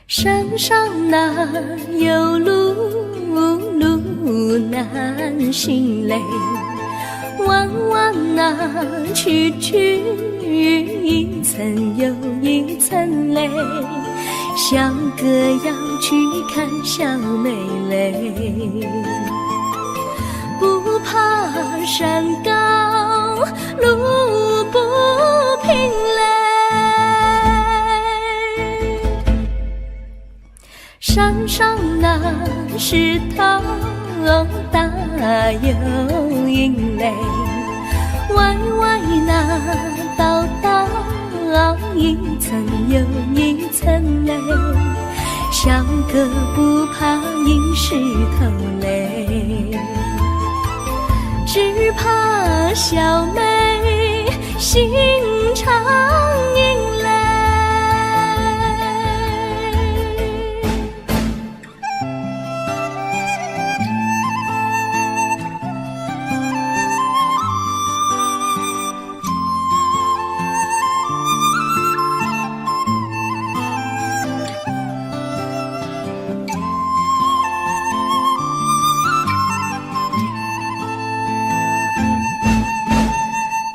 山上哪有路，路难行嘞，弯弯哪曲曲，一层又一层嘞，小哥要去看小妹嘞，不怕山高路不平嘞，山上那石头大又硬嘞，歪歪那道道一层又一层嘞，小哥不怕硬石头嘞，只怕小妹心肠硬嘞。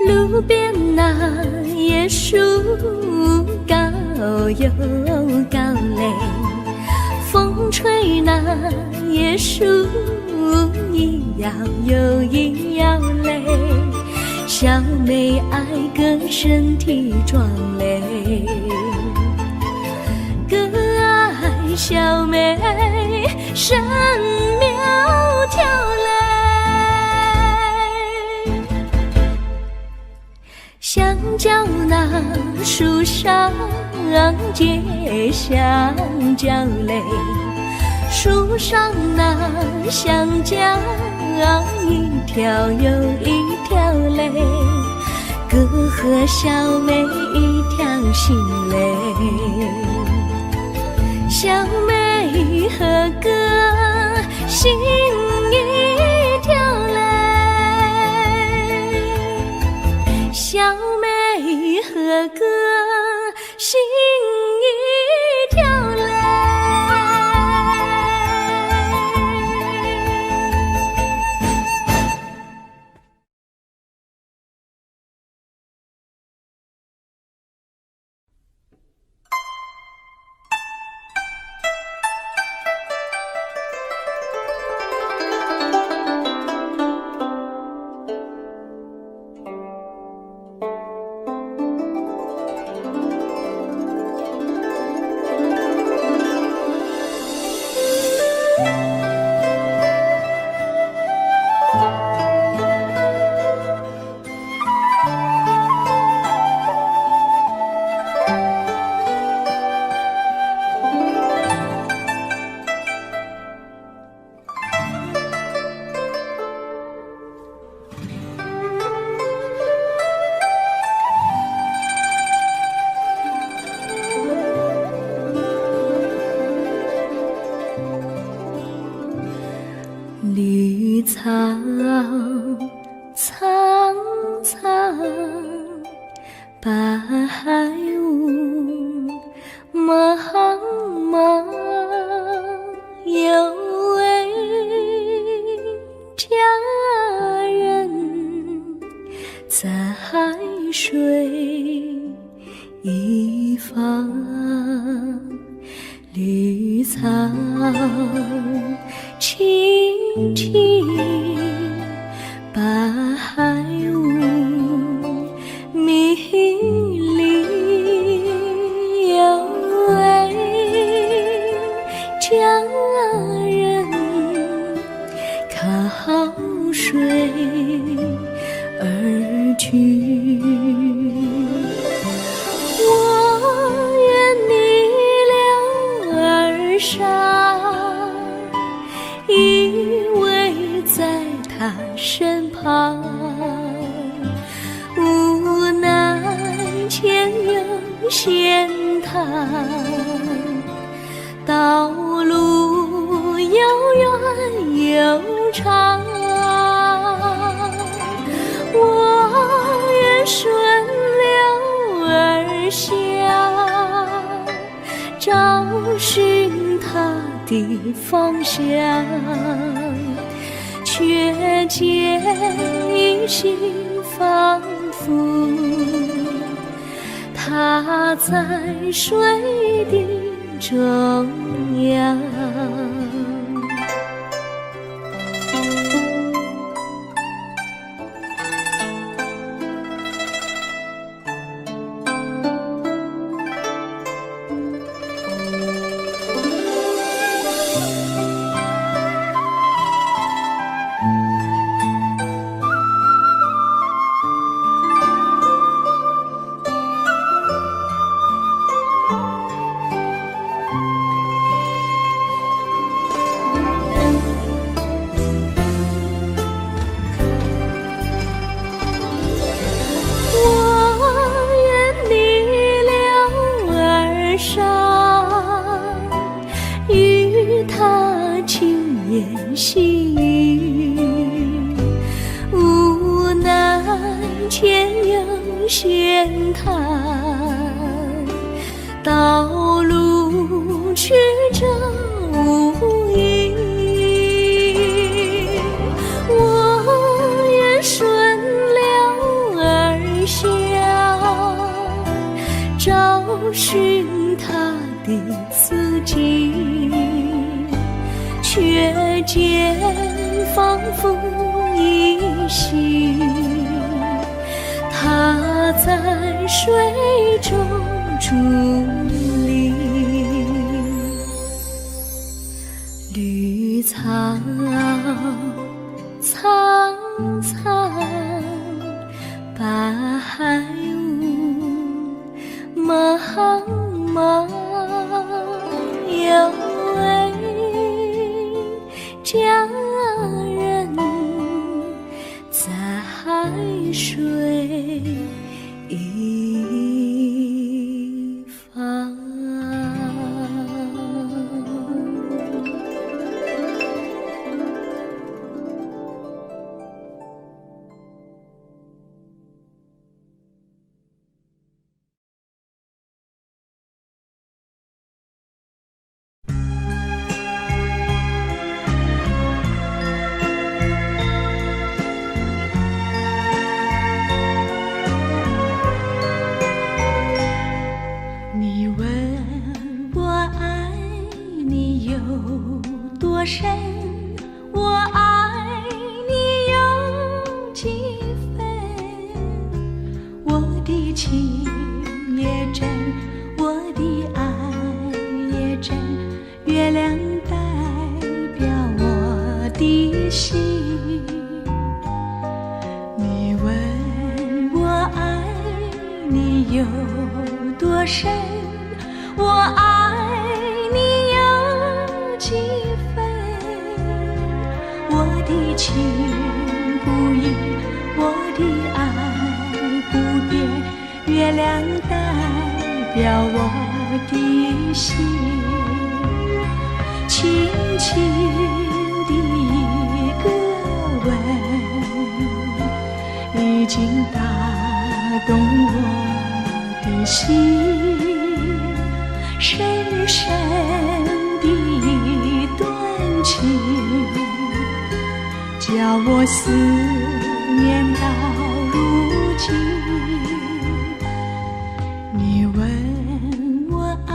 路边那椰树高又高嘞，风吹那椰树一摇又一摇嘞，小妹爱个身体壮嘞，哥爱小妹身苗条嘞。香蕉那树上结香蕉嘞，树上那香蕉一条又一条嘞，哥和小妹一条心嘞，小妹和哥心一条嘞，小妹和哥心一条嘞。绿草苍苍，白雾茫茫，有位佳人在水一方，绿草青青，白雾迷离，有位佳人靠水而去，我愿你留儿上他身旁，无奈前有险滩，道路又远又长，我愿顺流而下，找寻他的方向，却见一心仿佛他在水的中央。细雨，无奈前有险滩，道路曲折无依，我愿顺流而下，找寻他的足迹，却见仿佛依稀，他在水中伫立。绿草苍苍，白雾茫茫，有位佳人在海水一方。深，我爱你有几分？我的情也真，我的爱也真，月亮代表我的心。你问我爱你有多深？我爱你有几分？我的情不移，我的爱不变，月亮代表我的心。轻轻的一个吻，已经打动我的心。深深的一段情，叫我思念到如今。你问我爱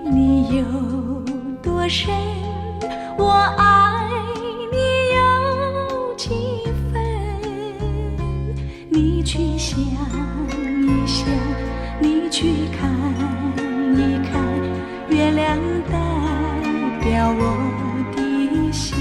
你有多深？我爱你有几分？你去想一想，你去看一看，月亮代表我的心。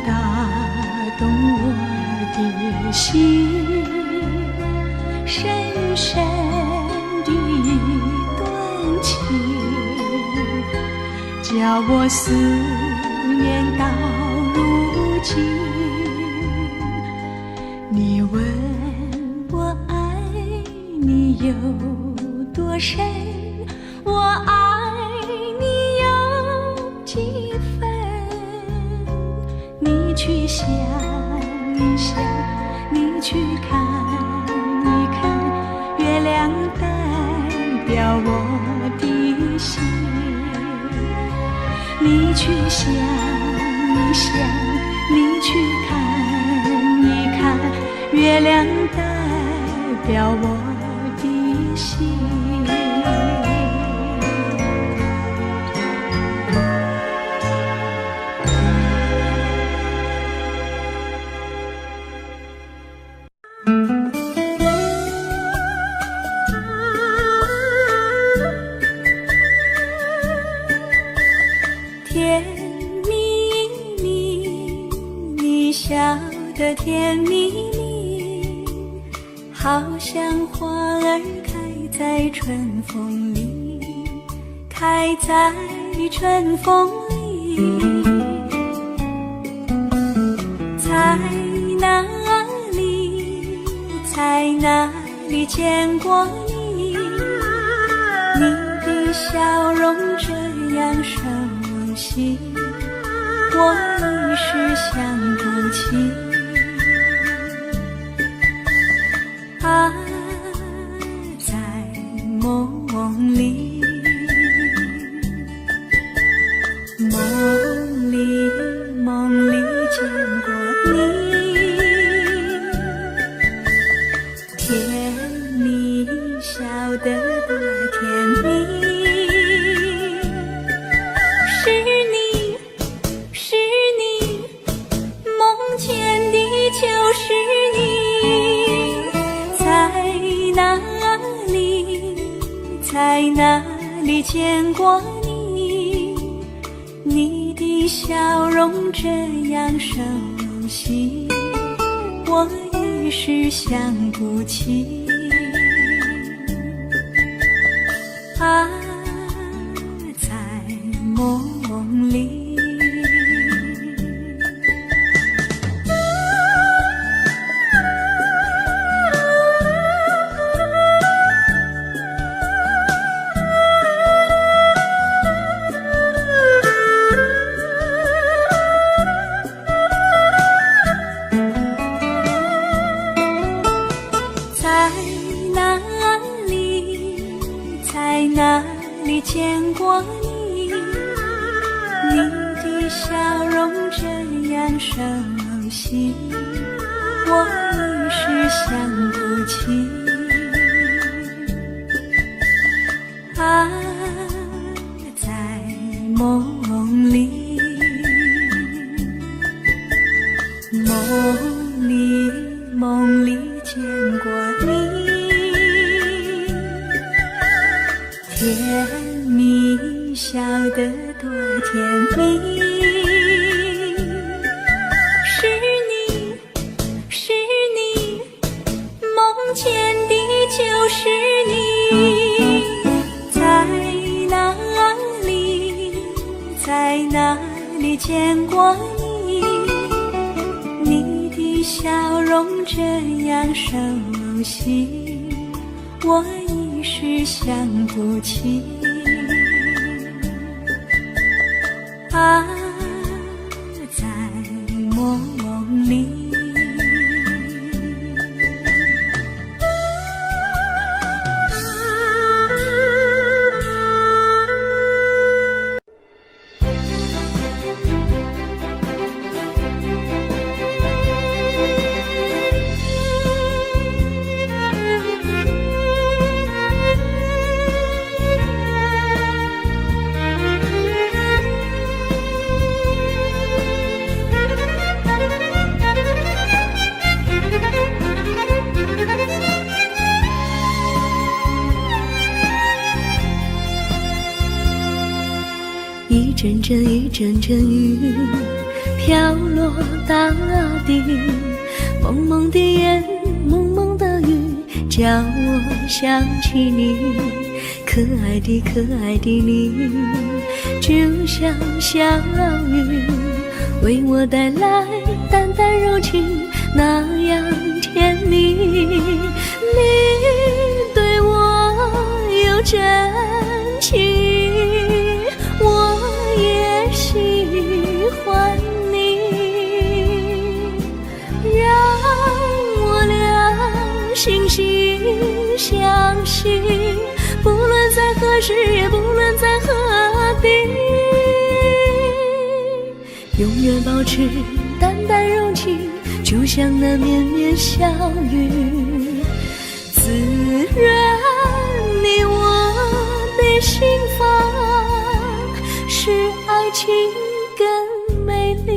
打动我的心，深深的一段情，叫我思念到如今。你问我爱你有多深，我爱你有几分？你去想一想，你去看一看，月亮代表我的心。你去想一想，你去看一看，月亮代表我的心。甜蜜蜜，你笑得甜蜜蜜，好像花儿开在春风里，开在春风里。在哪里，在哪里见过你？你的笑容这样熟悉，我一时想不起。啊，在梦里，梦里见过你，甜蜜笑得多甜蜜。就是你，在哪里，在哪里见过你？你的笑容这样熟悉，我一时想不起。啊，在梦里。在哪里见过你？你的笑容这样熟悉，我一时想不起。啊，在梦里，梦里见过你。甜蜜笑得多甜蜜，是你，梦见的就是你。在哪里，在哪里见过你？你的笑容这样熟悉，我一时想不起。啊，在梦里。一阵阵雨，飘落大地，蒙蒙的烟，蒙蒙的雨，叫我想起你，可爱的可爱的你，就像小雨，为我带来淡淡柔情，那样甜蜜。你对我有真情，我也喜欢你，让我俩惺惺相惜，不论在何时，也不论在何地，永远保持淡淡柔情，就像那绵绵小雨，滋润你我的心房，使爱情更美丽。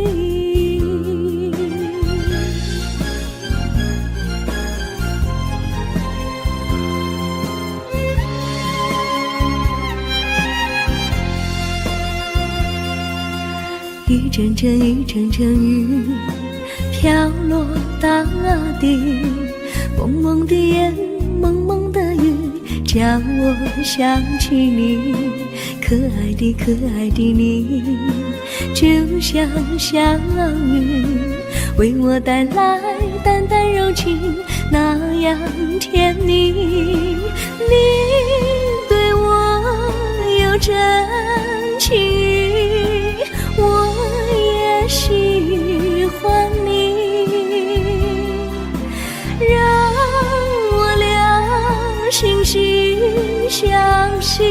一阵阵一阵阵雨，飘落大地，蒙蒙的烟，蒙蒙的雨，叫我想起你，可爱的可爱的你，就像小雨，为我带来淡淡柔情，那样甜蜜。你对我有真情，我也喜欢你，让我俩惺惺相惜，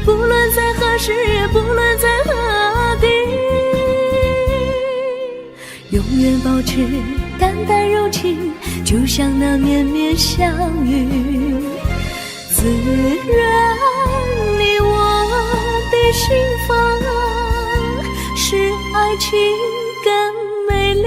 不论在何时，也不论在何地，永远保持淡淡柔情，就像那绵绵小雨，滋润你我的心房，使爱情更美丽。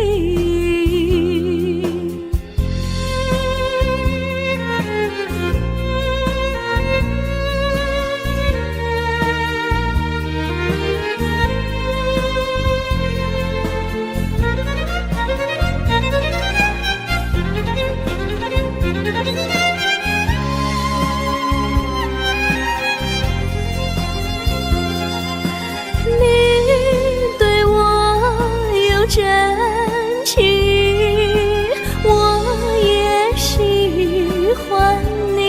真情，我也喜欢你，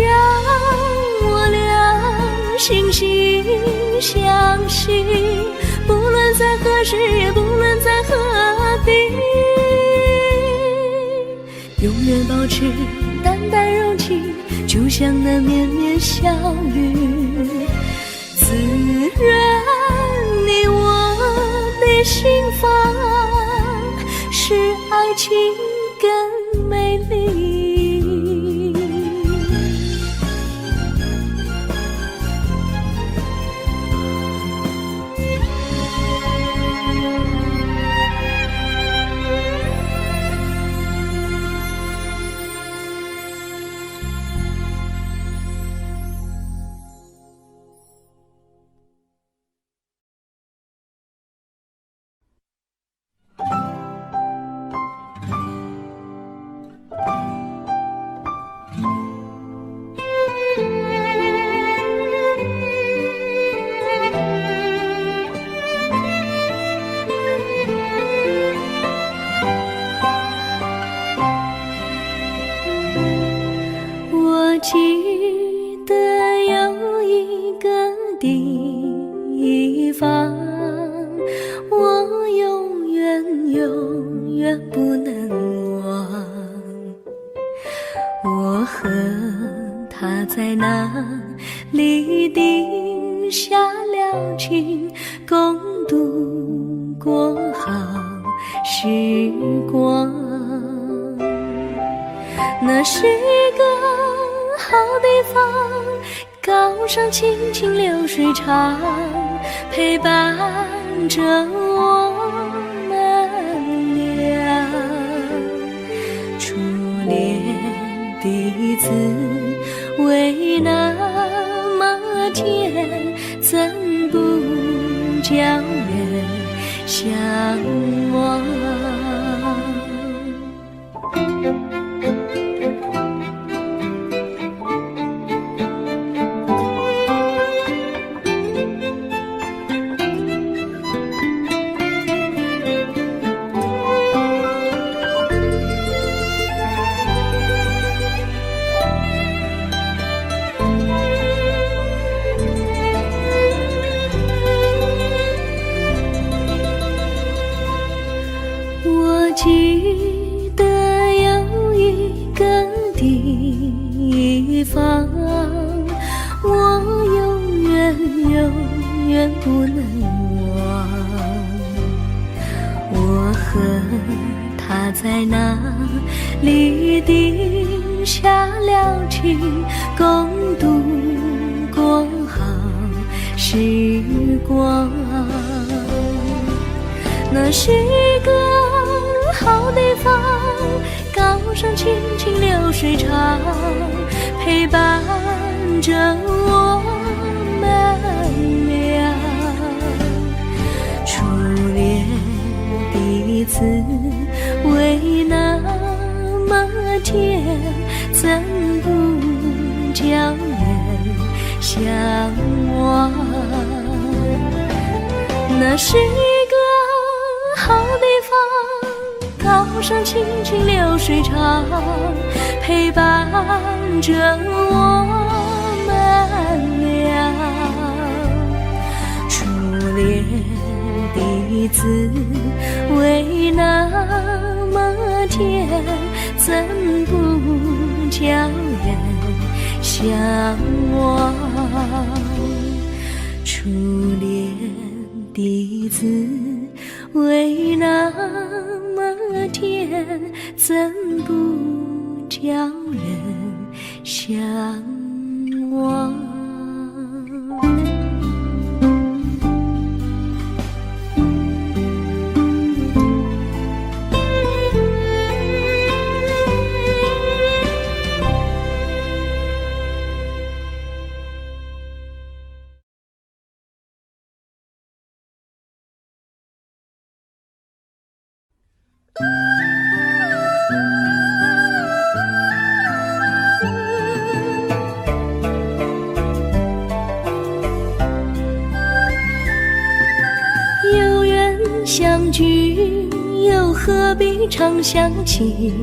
让我俩惺惺相惜，不论在何时，也不论在何地，永远保持淡淡柔情，就像那绵绵小雨，滋润你我的心房，使爱情更美丽。记得有一个地方，我永远永远不能忘。我和他在那里定下了情，共度过好时光。那是个好地方，高山清清流水长，陪伴着我们俩。初恋的滋味那么甜，怎不叫人向往。我记得有一个地方，我永远不能忘。我和他在那里定下了情，共度过好时光。那是一个好地方，高山青青流水长，陪伴着我们俩。初恋的滋味那么甜，怎不叫人向往？那是一个好地方，高山青青流水长，陪伴着我们俩。初恋的滋味那么甜，怎不叫人向往？初恋的滋味那么甜，怎不叫人向往？有缘相聚，又何必常想起？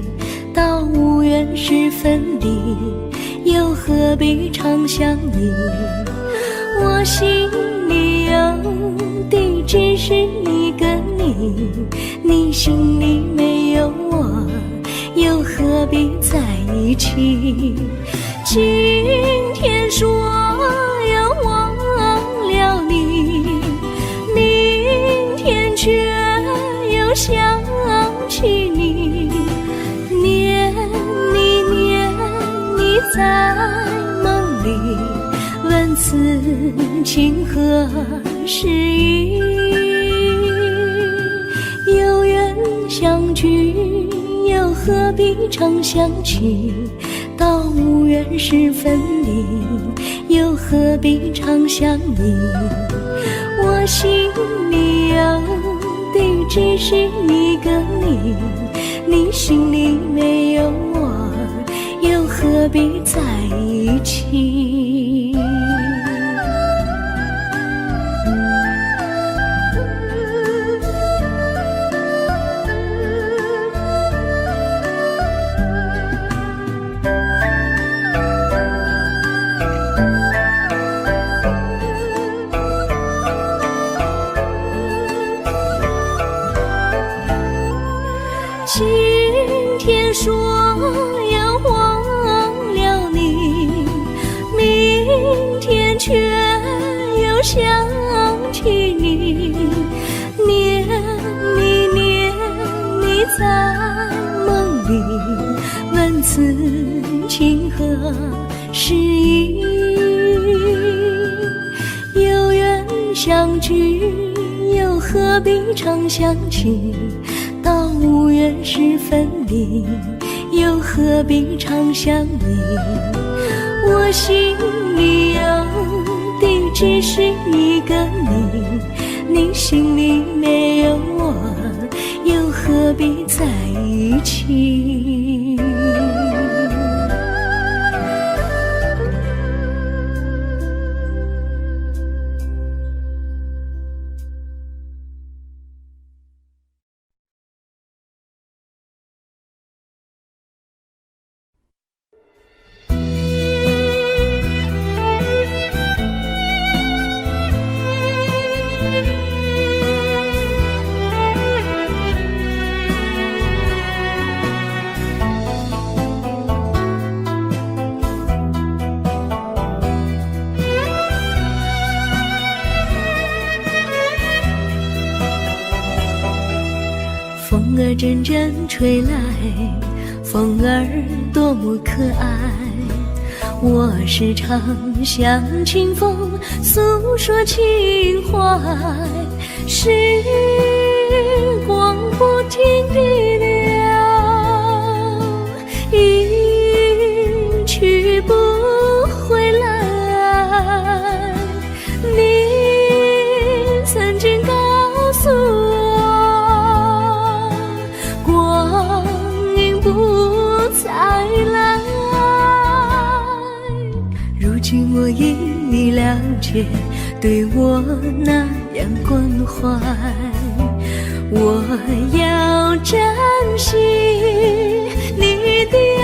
到无缘时分离，又何必常想你？我心里有的只是一个你，你心里没有我，又何必在一起？今天说要忘了你，明天却又想起你，念你在梦里，问此情何时已？有缘相聚，又何必常想起？到无缘时分离，又何必常想你？我心里有的只是一个你，你心里没有我，又何必在一起？今天说要忘了你，明天却又想起你，念你在梦里，问此情何时已？有缘相聚，又何必常想起？到无缘时分离，又何必常想你？我心里有的只是一个你，你心里没有我，又何必在一起？风儿阵阵吹来，风儿多么可爱。我时常向清风诉说情怀，时光不停地流，一去不回来。你曾经告诉我，光阴不再来。如今我已了解，对我那样关怀，我要珍惜你的爱，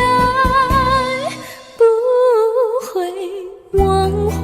不会忘怀。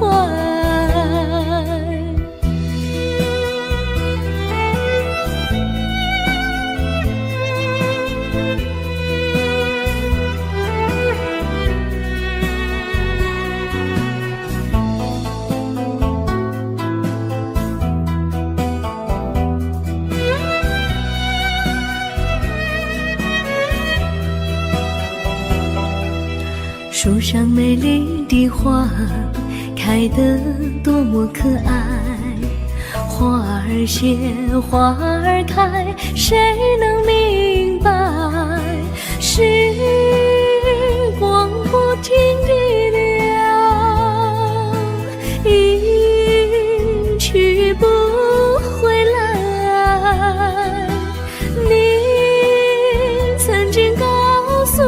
树上美丽的花开得多么可爱，花儿谢，花儿开，谁能明白？时光不停地流，一去不回来。你曾经告诉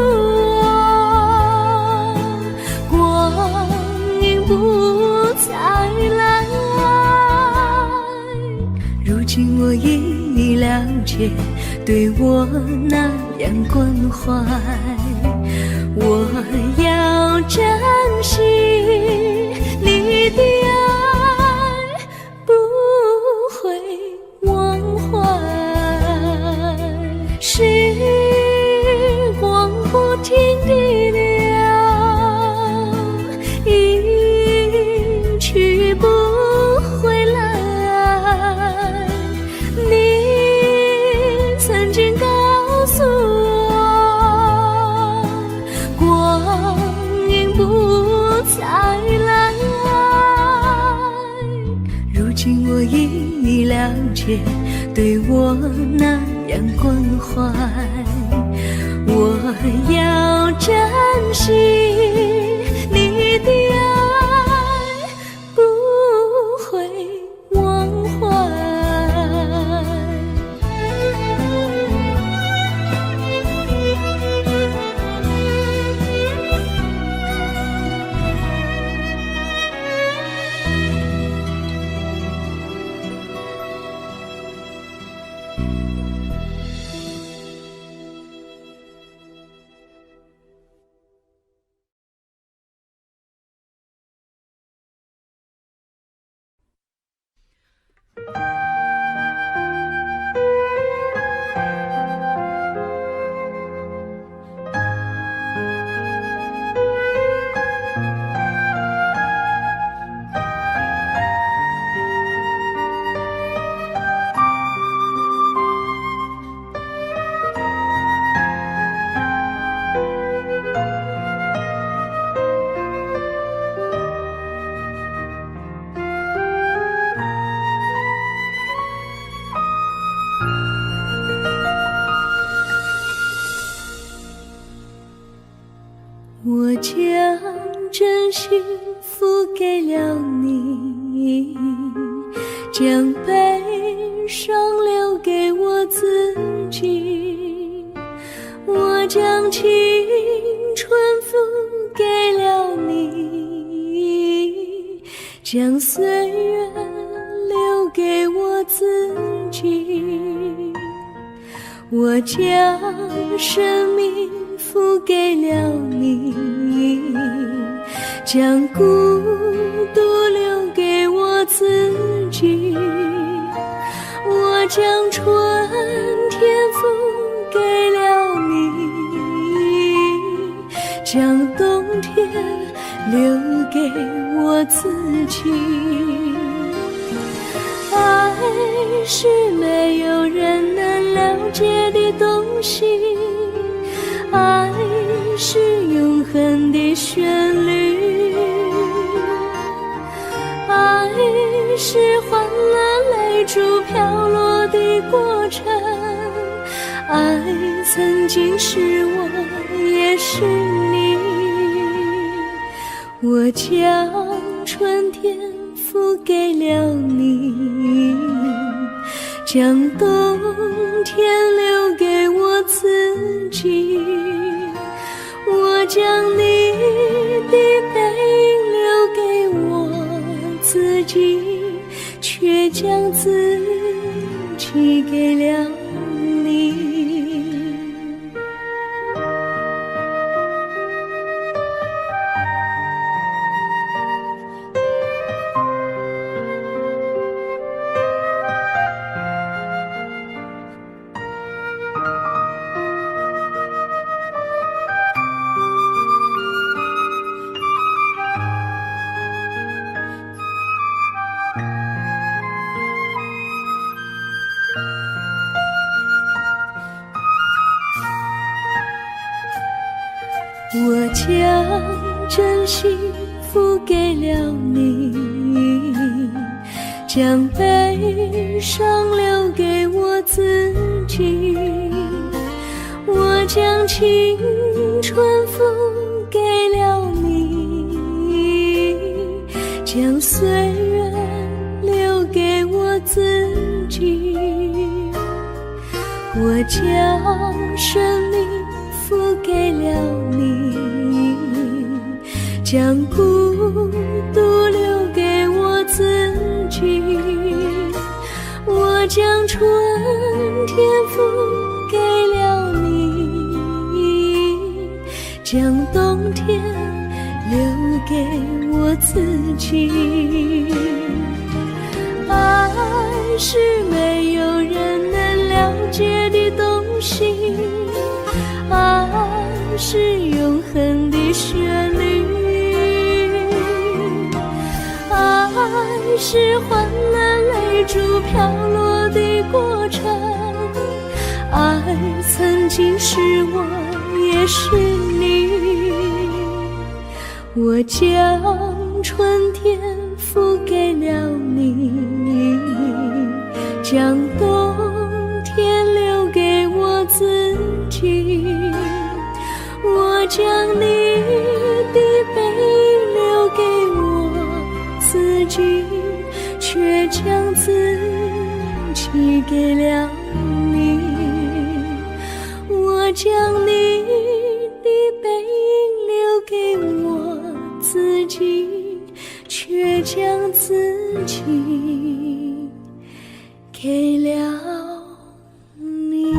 我，光阴不再来。如今我已了解，对我那样关怀，我要珍惜你的爱，不会忘怀。时光不停地流，一去不回来。你曾经告诉我，光阴不再来。如今我已了解，对我那样关怀，我要珍惜你的爱，不会忘怀。我将真心付给了你，将悲伤留给我自己，我将青春付给了你，将岁月留给我自己，我将生命付给了你，将孤独留给我自己，我将春天付给了你，将冬天留给我自己。爱是没有人能了解的东西，爱是永恒的旋律，爱是换了泪珠飘落的过程，爱曾经是我也是你，我将春天付给了你，将冬天留给我自己，我将你的背影留给我自己，却将自己给了你。我将真心付给了你，将悲伤留给我自己，我将青春付给了你，将岁月留给我自己，我将生命付给了你，将孤独留给我自己，我将春天付给了你，将冬天留给我自己。爱是没有人能了解的东西，爱是永恒的旋律，爱是换了泪珠飘落的过程，爱曾经是我也是你，我将春天付给了你，将冬天留给我自己，我将你的背影留给我自己，却将自己给了你，我将你的背影留给我自己，却将自己给了你。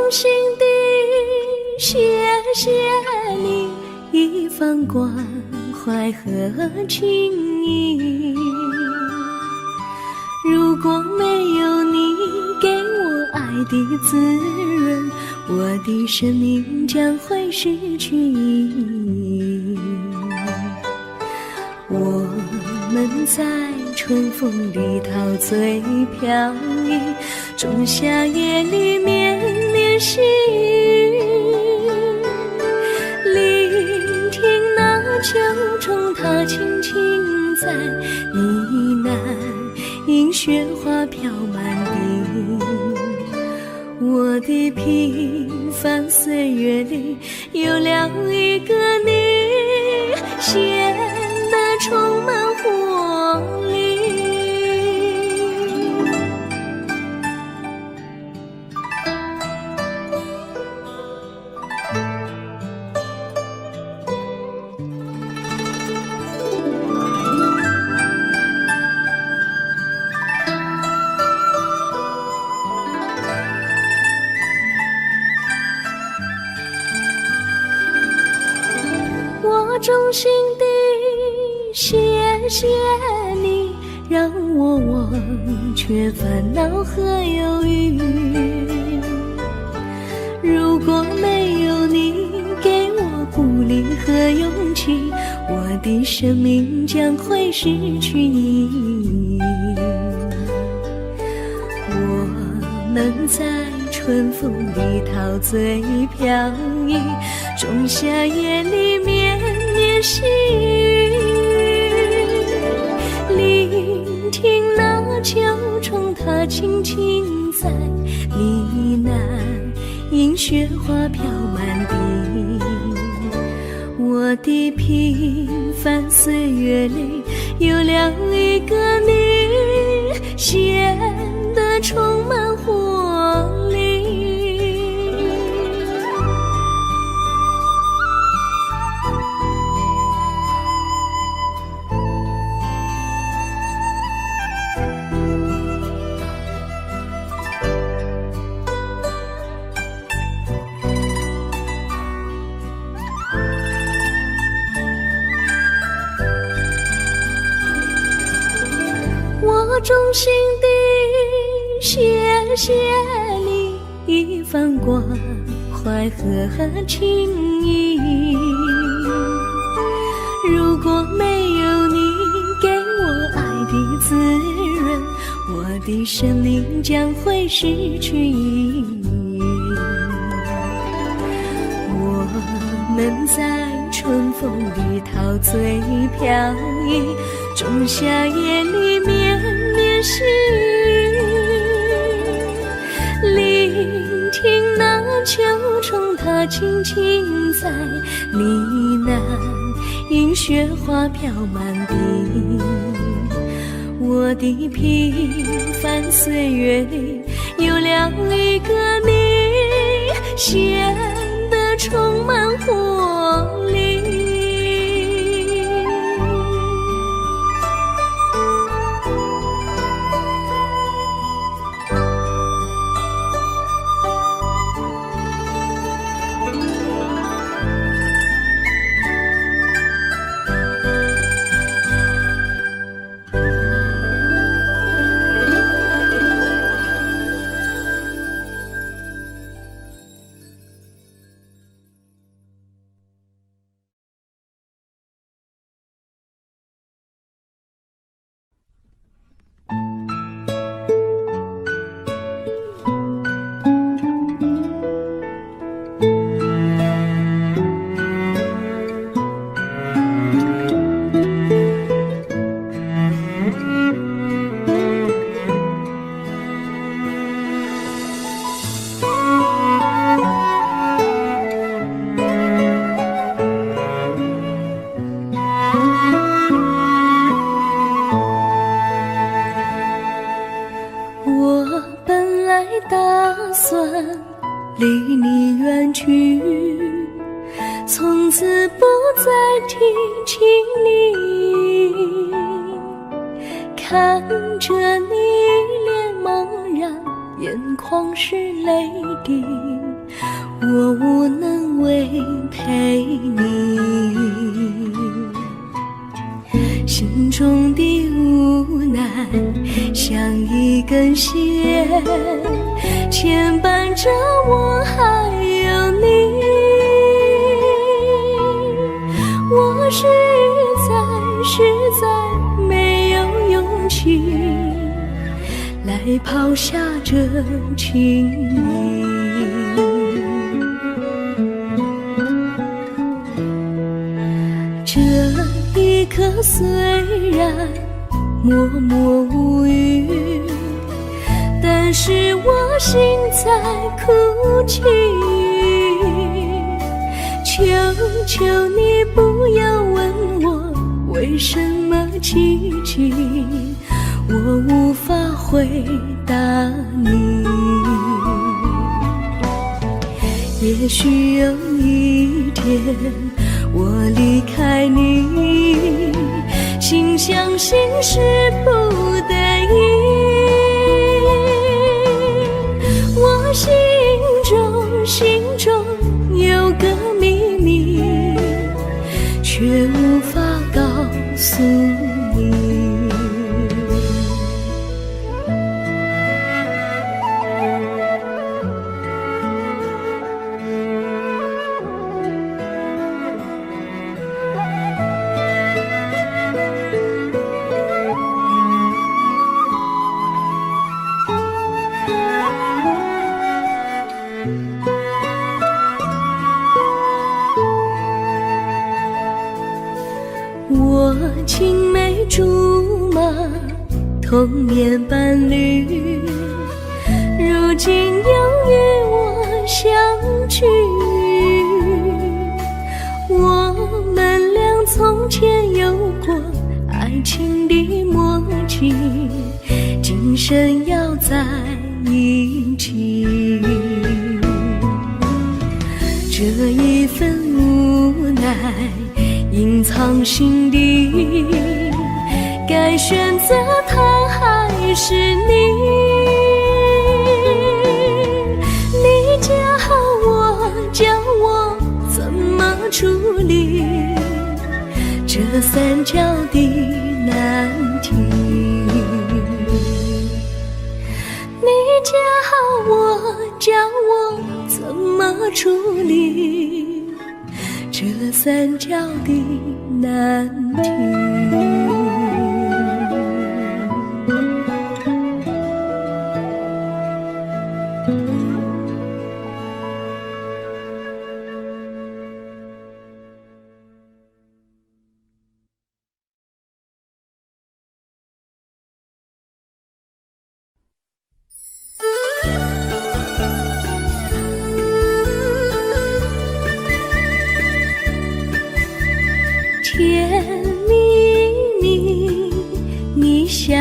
心地谢谢你一番关怀和情谊。如果没有你给我爱的滋润，我的生命将会失去意义。我们在春风里陶醉飘逸，仲夏夜里绵绵细雨，聆听那秋虫它轻轻在呢喃，映雪花飘满地。我的平凡岁月里有了一个你，显得充满活力。我衷心地谢谢你，让我忘却烦恼和忧郁。如果没有你给我鼓励和勇气，我的生命将会失去意义。我们在春风里陶醉飘逸，仲夏夜里绵绵细雨，聆听那秋虫它轻轻在呢喃，映雪花飘满地。我的平凡岁月里有了一个你，显得充满活力。我衷心地谢谢你一番关怀和情谊。如果没有你给我爱的滋润，我的生命将会失去意义。我们在春风里陶醉飘逸，仲夏夜里绵绵细雨，聆听那秋虫它轻轻在呢喃，映雪花飘满地。我的平凡岁月里有了一个你，显得充满活力。离你远去，从此不再提起你。看着你脸茫然，眼眶是泪滴，我无能为陪你，心中的无奈像一根线牵绊着我还有你。我实在没有勇气来抛下这情谊。这一刻虽然默默无语，但是我心在哭泣。求求你不要问我为什么奇迹，我无法回答你。也许有一天我离开你，心相信是不得已。我心中有个秘密，却无法告诉你。我青梅竹马，童年伴侣，如今又与我相聚。我们俩从前有过爱情的默契，今生要在一起。这一份无奈隐藏心底，该选择他还是你？你教我怎么处理这三角的难题？你教我怎么处理这三角的难题？甜蜜蜜，你笑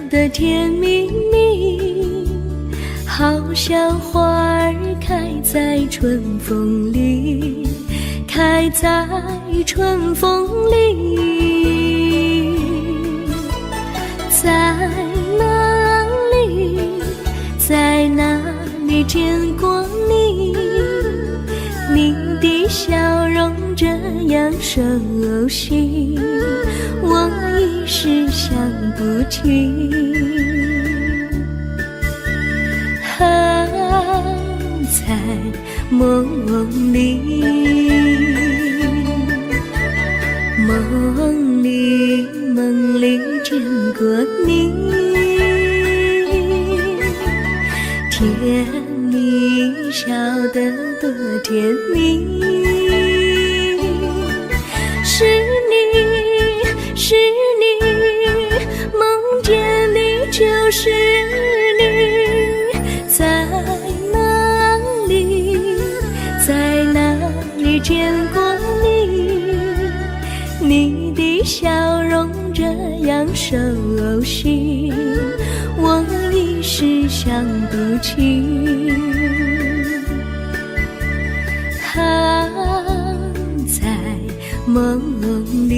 得甜蜜蜜，好像花儿开在春风里，开在春风里。在哪里，在哪里见过你？你的笑容这样熟悉，我一时想不起。在梦里，梦里见过你，甜蜜笑得多甜蜜。是你，梦见你就是你，在哪里见过你？你的笑容这样熟悉，我一时想不起。在梦里。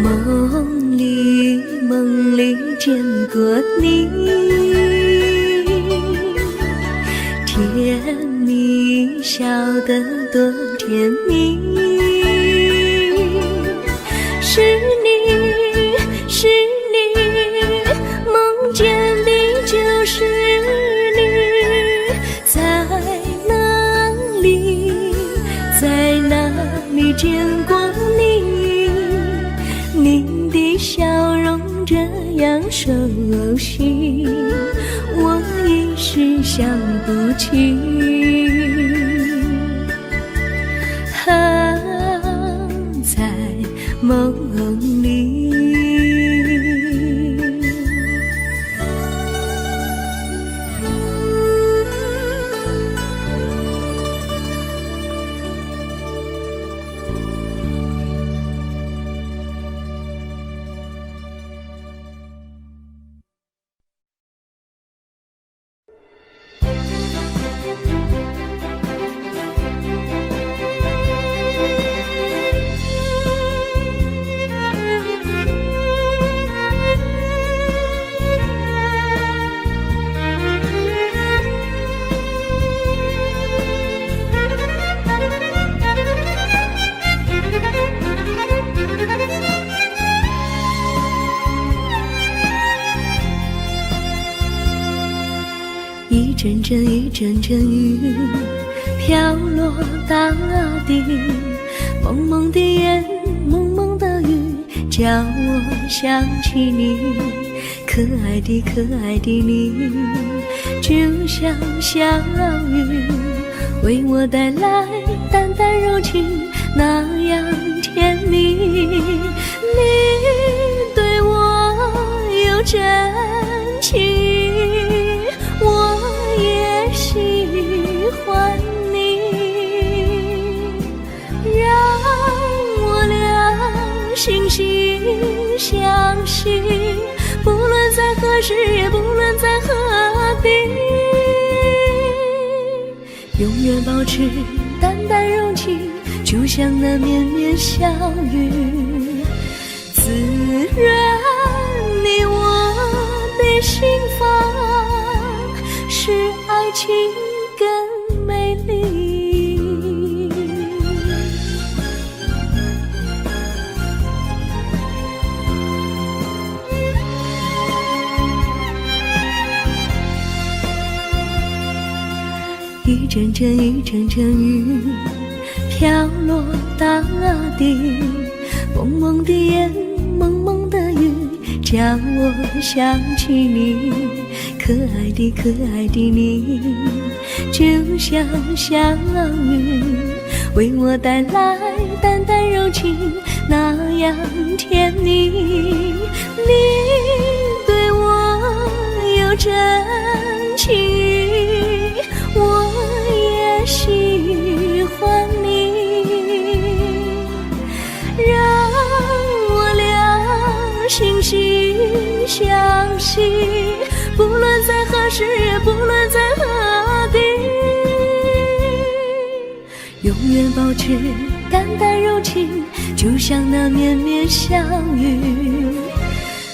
梦里见过你，甜蜜笑得多甜蜜。是你，是你，梦见的就是你，在哪里，在哪里见过你？你的笑容这样熟悉，我一时想不起。在梦里。一阵阵雨飘落大地，蒙蒙的烟，蒙蒙的雨，叫我想起你，可爱的你，就像小雨，为我带来淡淡柔情，那样甜蜜。你对我有真情，我也喜欢你，让我俩惺惺相惜，不论在何时，也不论在何地，永远保持淡淡柔情，就像那绵绵小雨，滋润你我的心房，使爱情更美丽。一阵阵雨飘落大地，蒙蒙的烟，蒙蒙的雨，叫我想起你，可爱的你，就像小雨，为我带来淡淡柔情，那样甜蜜。你对我有真情，我也喜欢你，让我俩惺惺相惜，不论在何时，也不论在何地，永远保持淡淡柔情，就像那绵绵小雨，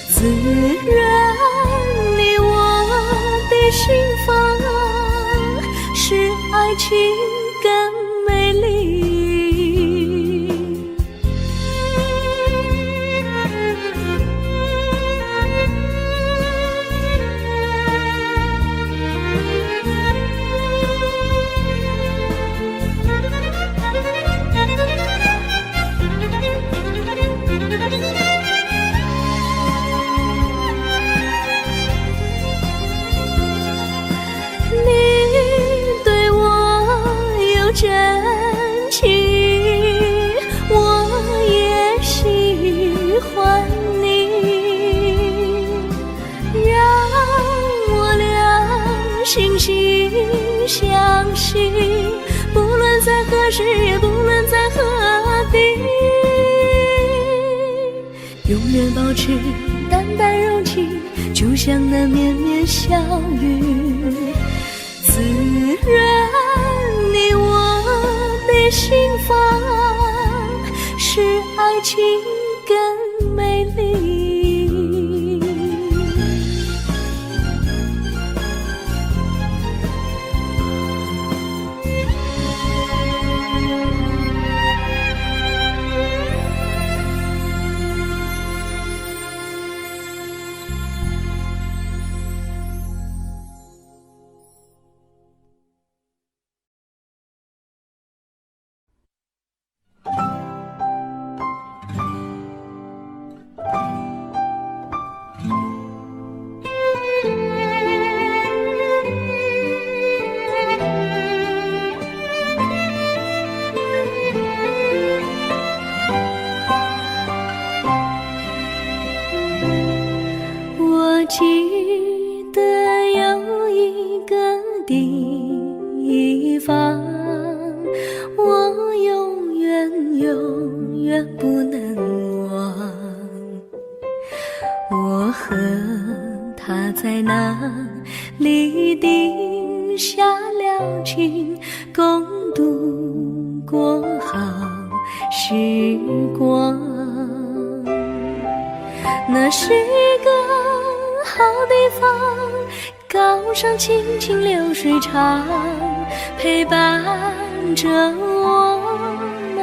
滋润你我的心房，使爱情更美丽。真情，我也喜欢你，让我俩惺惺相惜，不论在何时，也不论在何地，永远保持淡淡柔情，就像那绵绵小雨，滋润你我的心房，使爱情更美丽。我记得有一个地方，我永远不能忘。我和他在那里定下了情，共度过好时光。那是一个好地方，高山青青流水长，陪伴着我们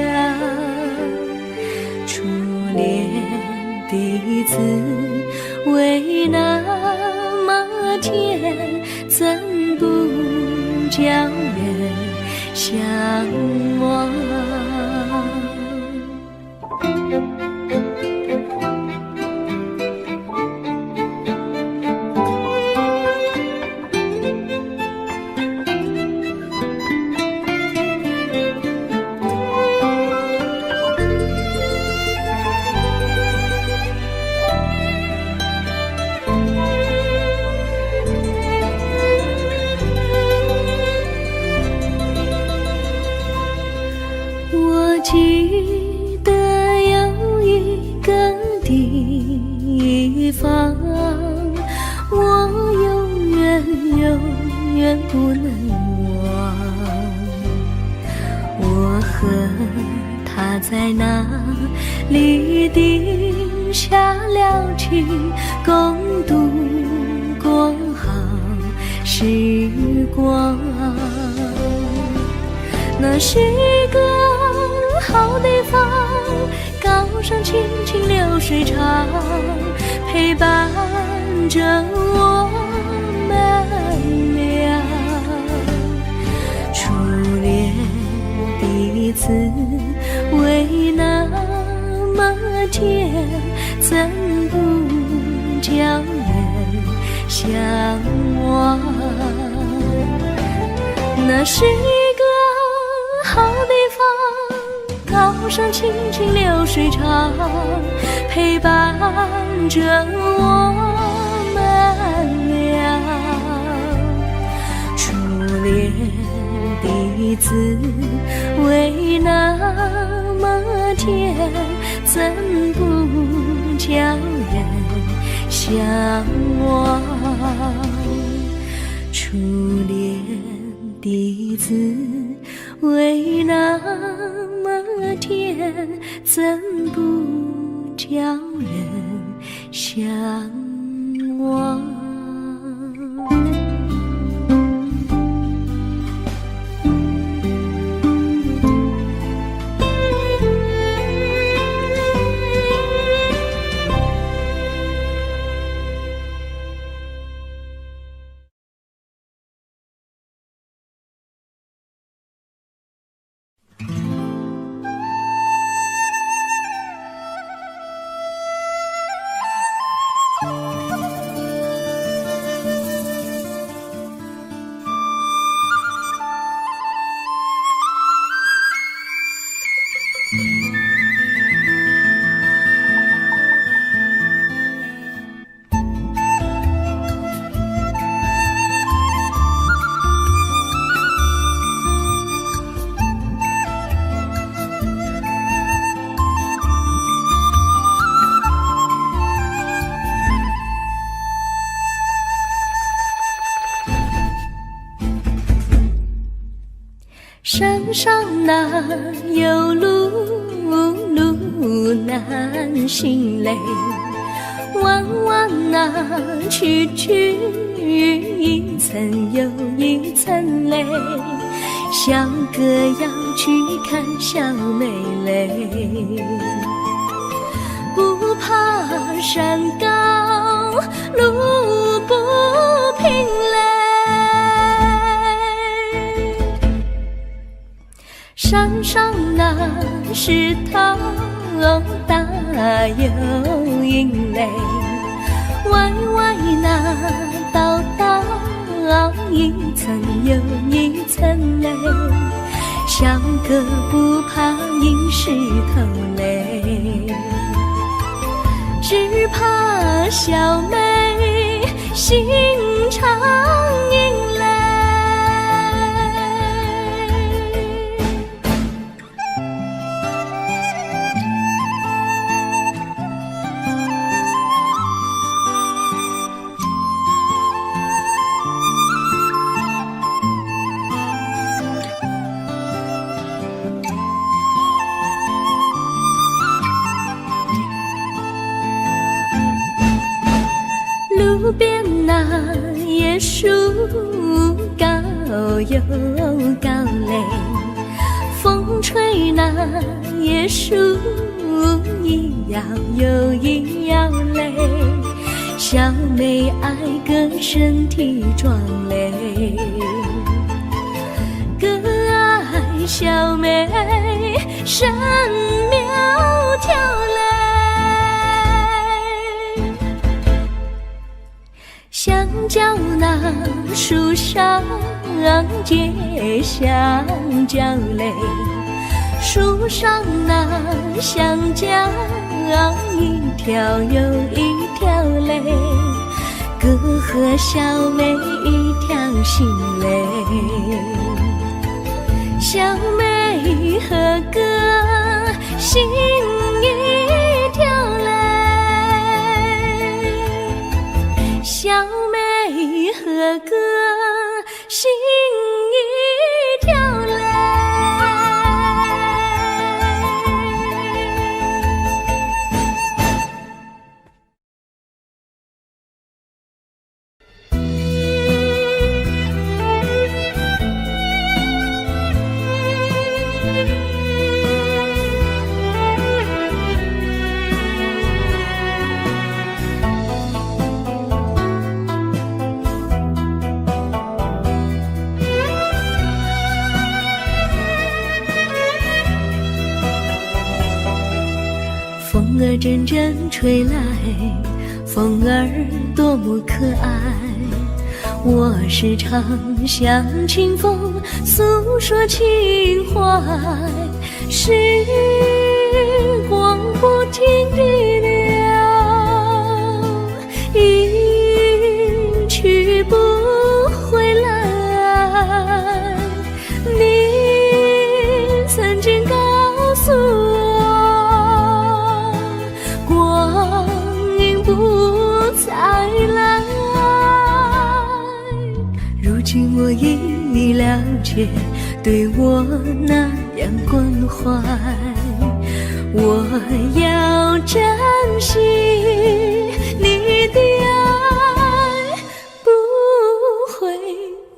俩。初恋的滋味那么甜，怎不叫人向往？我记得有一个地方，我永远不能忘。我和他在那里定下了情，共度过好时光。那是一个好地方，高山青青流水长，陪伴着我们俩。初恋的滋味那么甜，怎不叫人向往？那是一个好地方，高山青青流水长，陪伴着我们俩。初恋的滋味那么甜，怎不叫人向往？初恋的滋味那么甜，怎不叫人向往？山上哪有路，路哪心累。弯弯啊，曲曲一层又一层泪，小哥要去看小妹妹，不怕山高路不平嘞，山上那石头大又阴雷，歪歪那道道一层又一层泪，小哥不怕硬石头嘞，只怕小妹心肠阴雷。路边那椰树高又高嘞，风吹那椰树一摇又一摇嘞，小妹爱个身体壮嘞，哥爱小妹身苗条嘞。香蕉那树上结香蕉嘞，树上那香蕉一条又一条嘞，哥和小妹一条心嘞，小妹和哥心一条嘞，小妹和哥心一条嘞。风儿阵阵吹来，风儿多么可爱，我时常向清风诉说情怀，时光不停地流，一去不回来，你曾经告诉我不再来，如今我已了解，对我那样关怀，我要珍惜你的爱，不会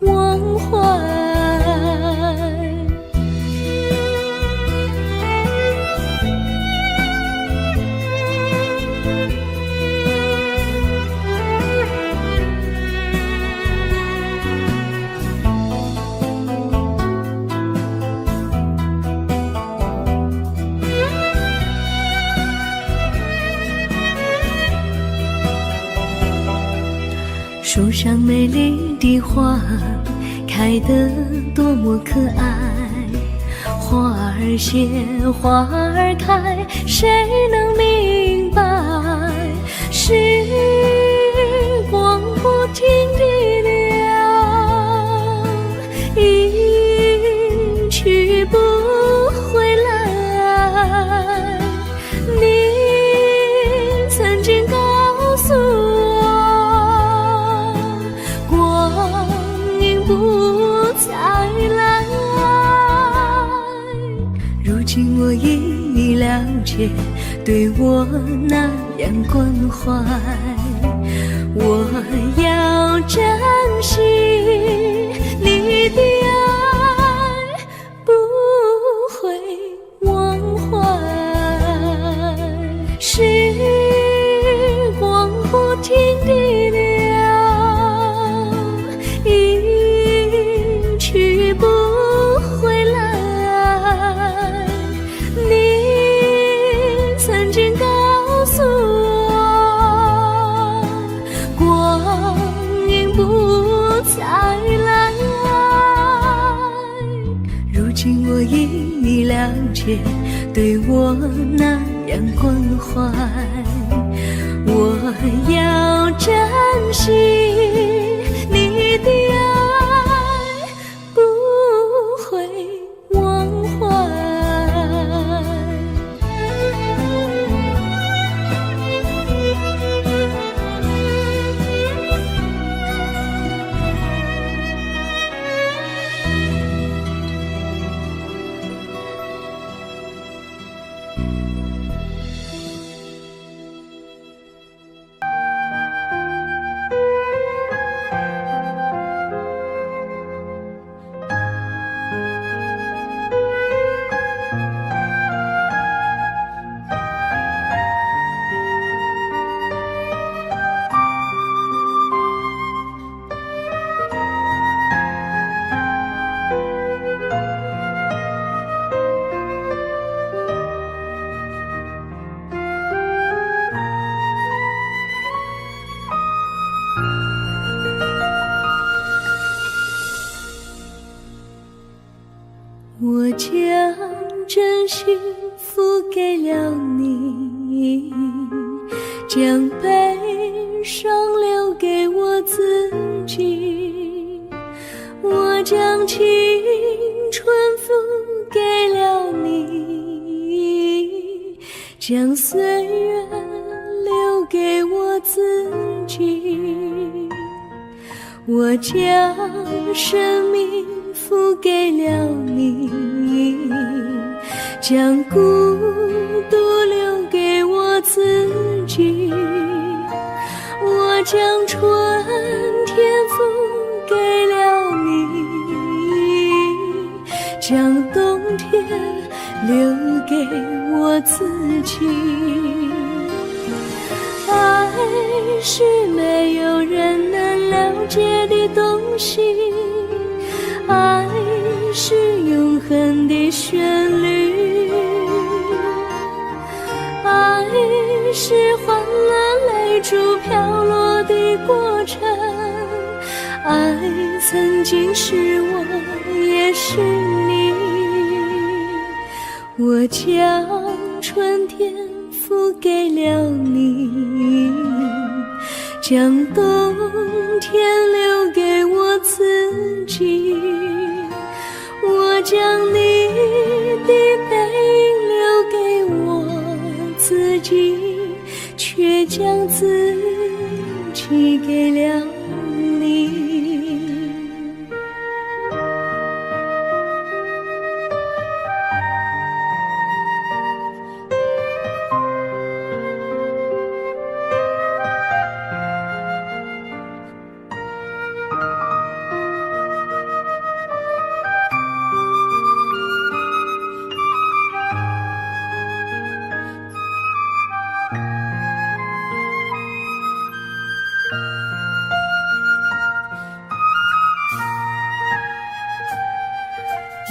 忘怀。树上美丽的花开得多么可爱，花儿谢花儿开，谁能明白，时光不停地流，一去不回来，你曾经告诉我不再来，如今我已了解，对我那样关怀。我要珍惜你的爱，不会忘怀。时光不停地流，一去不回来。你曾经告诉我，光阴不再来。如今我已了解，对我那样关怀。我要珍惜你的爱，不会忘怀。我将真心付给了你，将悲伤留给我自己。我将青春付给了你，将岁月留给我自己。我将生命付给了你，将孤独留给我自己。我将春天付给了你，将冬天留给我自己。爱是没有人能了解的东西，爱是永恒的旋律，爱是换了泪珠飘落的过程，爱曾经是我也是你。我将春天付给了你，将冬天留给我自己。我将你的背影留给我自己，却将自己给了你。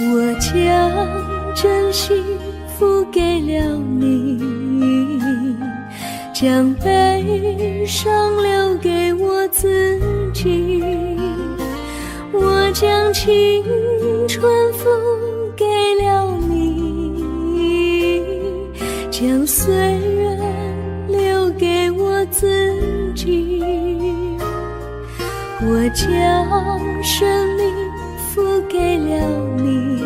我将真心付给了你，将悲伤留给我自己。我将青春付给了你，将岁月留给我自己。我将生命付给了你，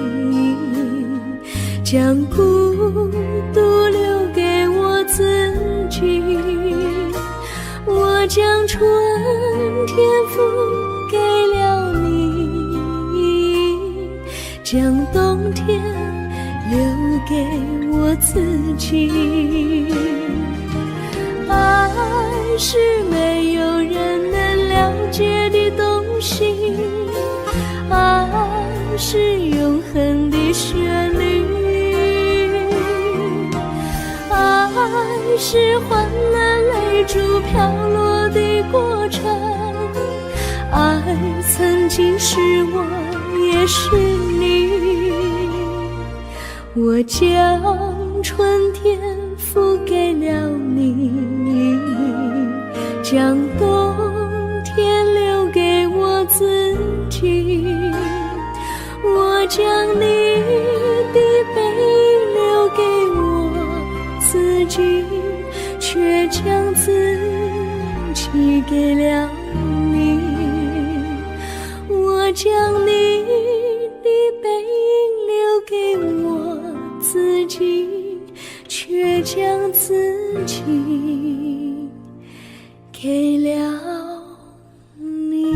将孤独留给我自己。我将春天付给了你，将冬天留给我我自己。爱是没有人能了解的东西，爱是永恒的旋律，爱是换了泪珠飘落的过程，爱曾经是我也是你。我将春天付给了你，将冬天留给我自己。我将你的背影留给我自己，却将自己给了你。我将你的背影留给我自己，却将自己给了你。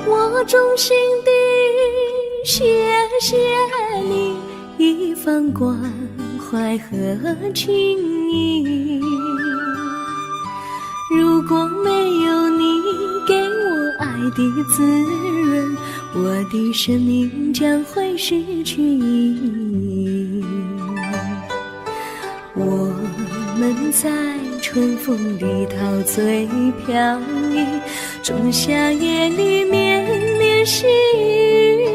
我衷心地谢谢你一番关怀和情谊，如果没有你给我爱的滋润，我的生命将会失去意义。我们在春风里陶醉飘逸，仲夏夜里绵绵细雨，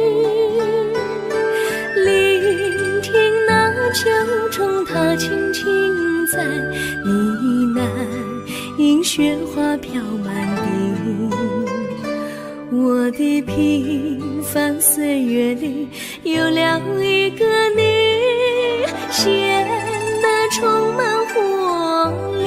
聆听那秋虫它轻轻在呢喃，因雪花飘满地。我的平凡岁月里有了一个你，显得充满活力。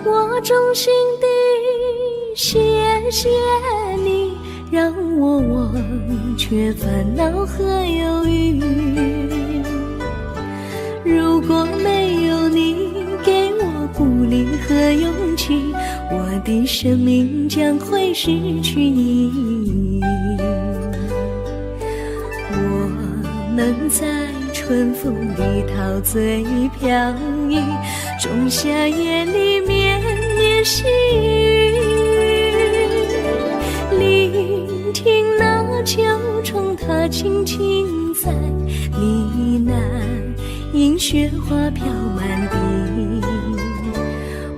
我衷心地谢谢你，让我忘却烦恼和忧郁。如果没有你给我鼓励和勇气，我的生命将会失去意义。我们在春风里陶醉飘逸，仲夏夜里绵绵细雨，聆听那秋虫它轻轻在呢喃，因雪花飘满地。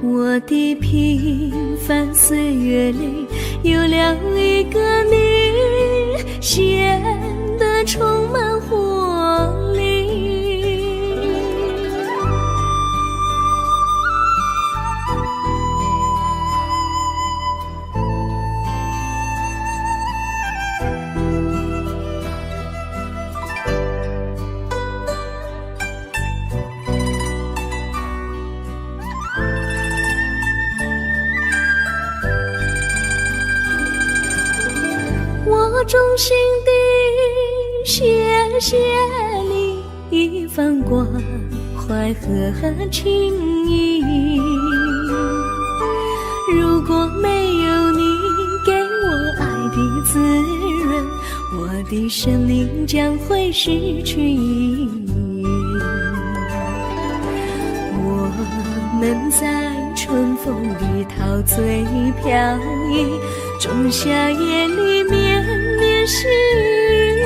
我的平凡岁月里有了一个你，显得充满活力。衷心地谢谢你一番关怀和情谊。如果没有你给我爱的滋润，我的生命将会失去意义。我们在春风里陶醉飘逸，仲夏夜里绵绵细雨，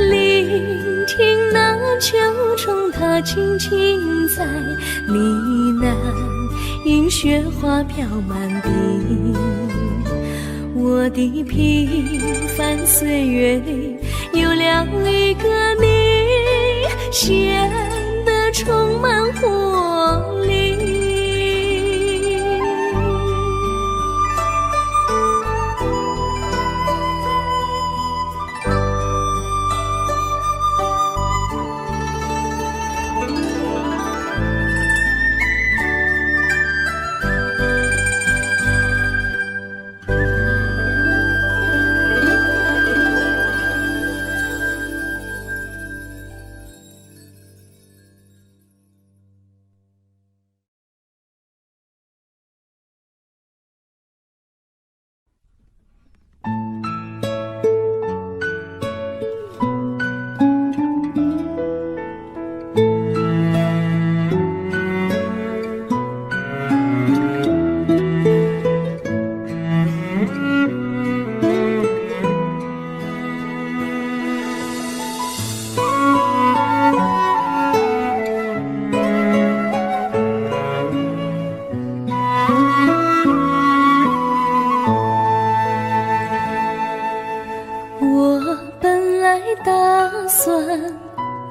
聆听那秋虫它轻轻在呢喃，迎雪花飘满地。我的平凡岁月里有了一个你，显得充满活力。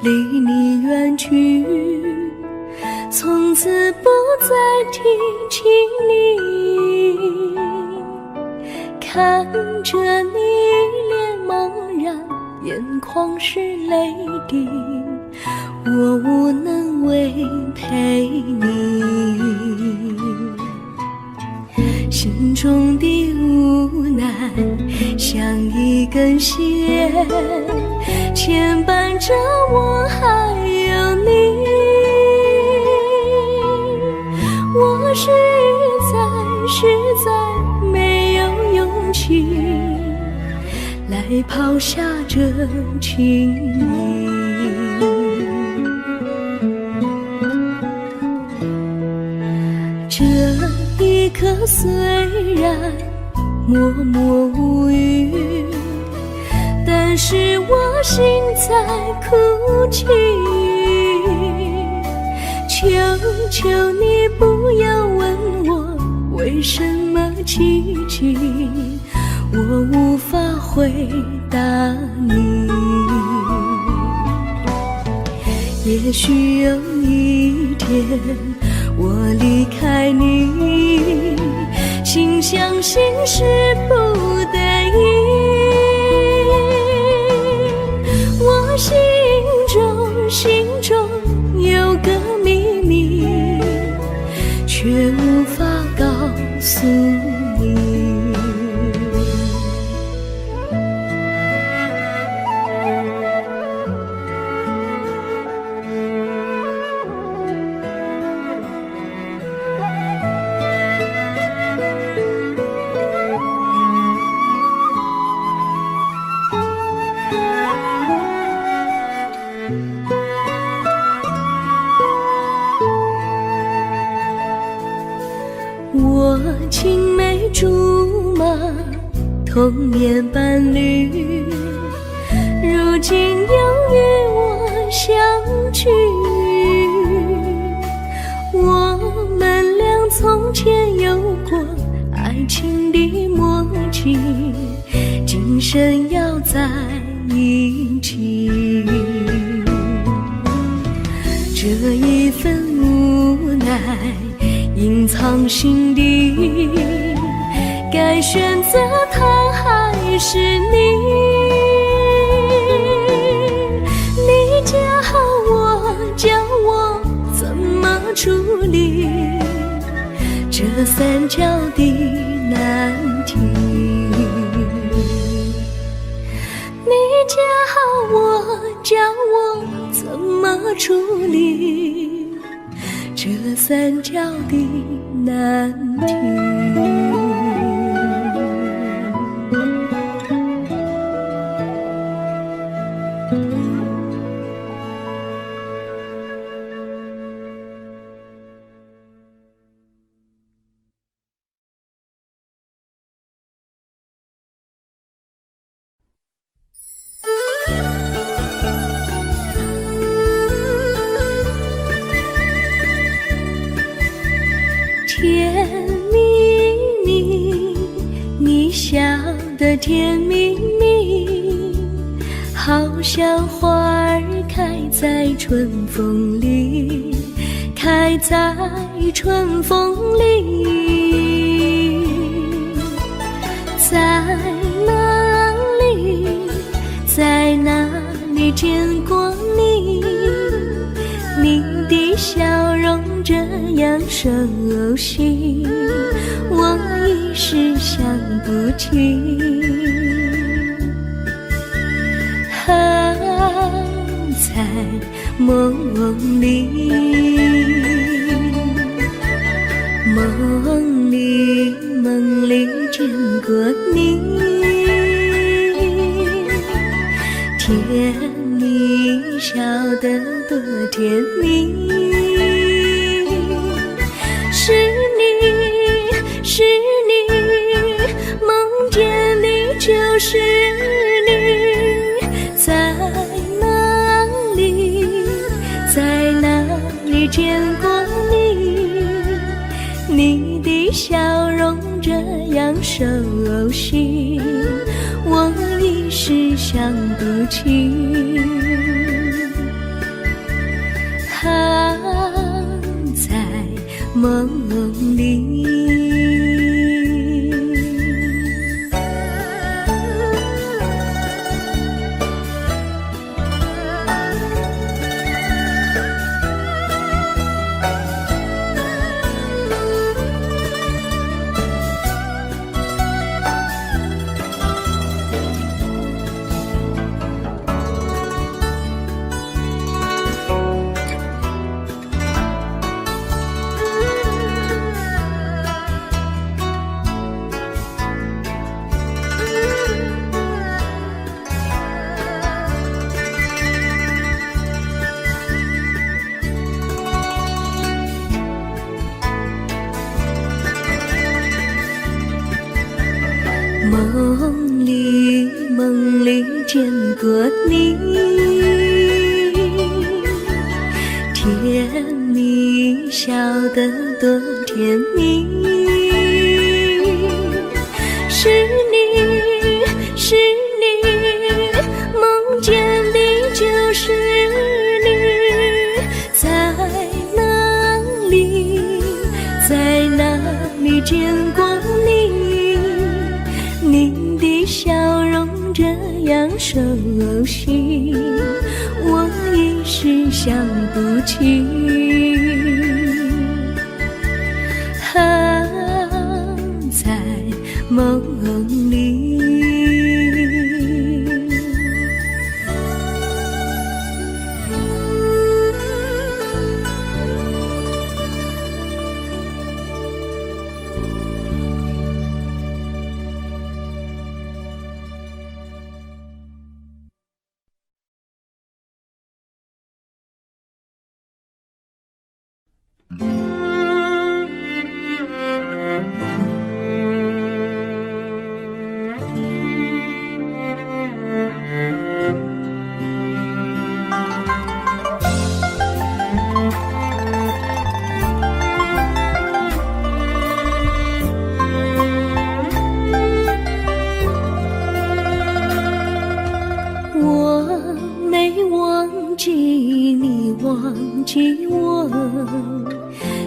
离你远去，从此不再提起你，看着你一脸茫然，眼眶是泪滴，我无能为陪你，心中的无奈像一根线牵绊着我还有你，我实在没有勇气来抛下这情谊。这一刻虽然默默无语，但是我心在哭泣，求求你不要问我为什么奇迹，我无法回答你。也许有一天我离开你，心相信是不得已，我心中有个秘密，却无法告诉你。我青梅竹马，童年伴侣，如今又与我相聚。我们俩从前有过爱情的默契，今生要在一起。这一份无奈隐藏心底，该选择他还是你？你教我怎么处理这三角的难题。三角的难题。甜蜜蜜，你笑得甜蜜蜜，好像花儿开在春风里，开在春风里。在哪里，在哪里见过你？你的笑容这样熟悉，我一时想不起。在梦里，梦里见过你，甜蜜笑得多甜蜜。是你，是你，梦见你就是你。在哪里，在哪里见过你？你的笑容这样熟悉，我一时想不起。在梦里。梦里见过你，甜蜜笑得多甜蜜。是你，是你，梦见的就是你。在哪里，在哪里见过你？你的笑容这样熟悉，我一时想不起。在梦里。忘记我，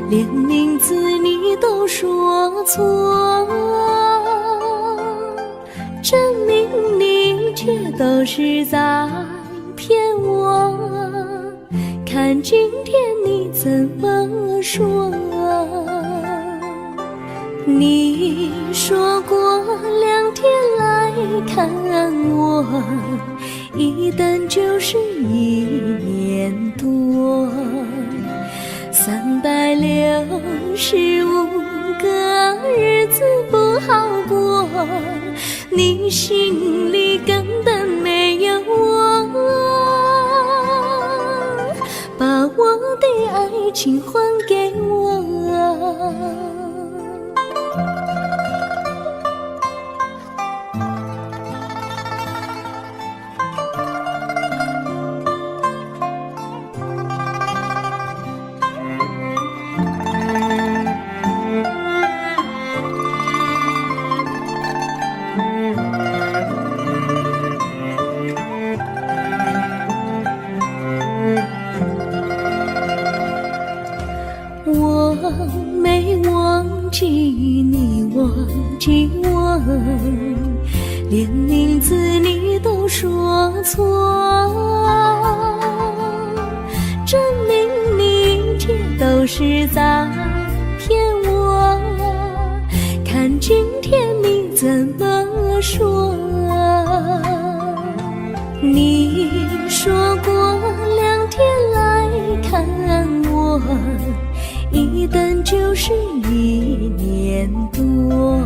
连名字你都说错，证明你一切都是在骗我。看今天你怎么说？你说过2天来看我，一等就是1年多。365个日子不好过，你心里根本没有我，把我的爱情还给我。我没忘记你，忘记我，连名字你都说错，证明你一切都是在骗我。看今天你怎么说？你说过2天来看我，一等就是1年多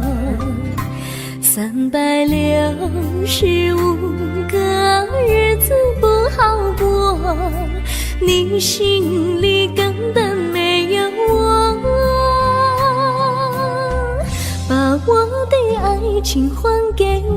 ，365个日子不好过，你心里根本没有我，把我的爱情还给我。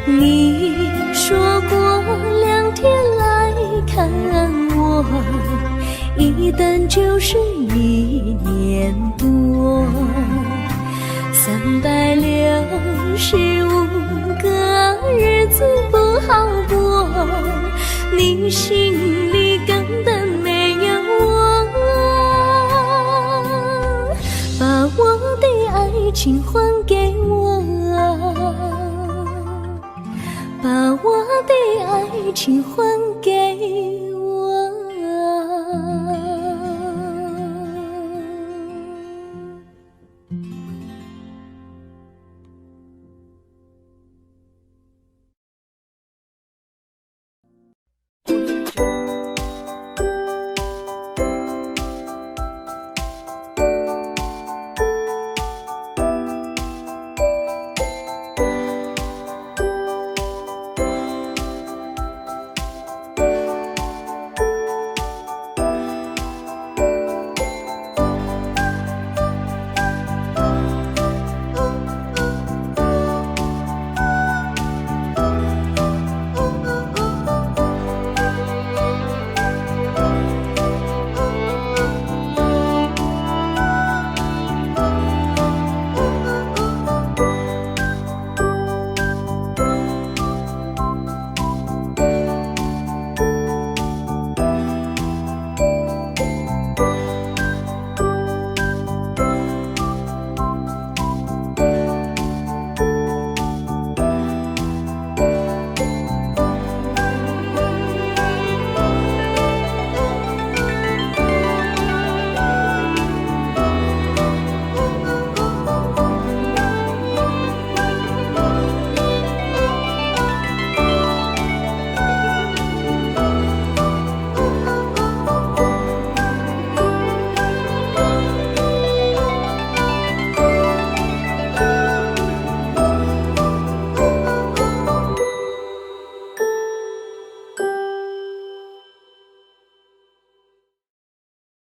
你说过2天来看我，一等就是1年多，365个日子不好过，你心里根本没有我，把我的爱情还给我，把我的爱情还给我。